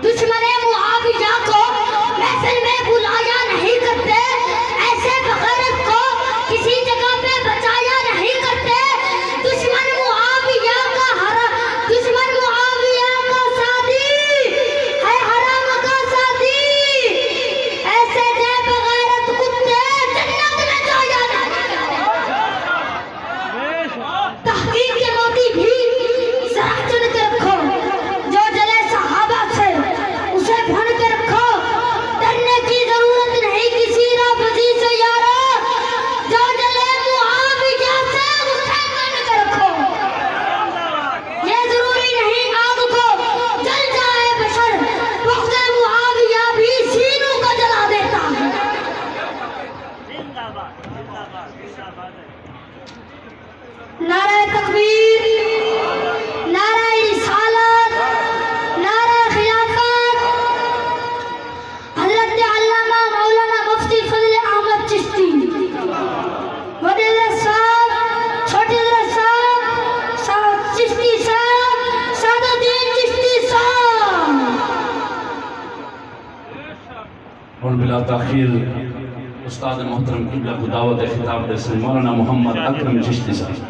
दुश्मने मुआविया को महफिल में बुलाया नहीं करते, ऐसे बगैरत को किसी जगह पे बचाया नहीं करते। दुश्मन मुआविया का साथी है, हराम का साथी। ऐसे जे बगैरत कुत्ते जन्नत में जाया नहीं करते। तहकीक के मोती भी जरा चुन के रखो, जो जले सहाबा से उसे भन के रखो। डरने की जरूरत नहीं किसी राफजी से यारो, जो जले मुआविया से उसे भन के रखो। ये जरूरी नहीं आग को जल जाए बशर, वक्त मुआविया भी सीनों को जला देता है। नारे तकबीर, नारे रिसालत, नारे खिलाफत। हजरत अल्लामा मौलाना मुफ्ती फजल अहमद चिश्ती, बड़े साहब, छोटे साहब, चिश्ती साहब, सादुद्दीन चिश्ती साहब। और बिला ताखीर उस्ताद मोहतरम किबला को दावत खिताब दे मौलाना मोहम्मद अकरम चिश्ती साहब।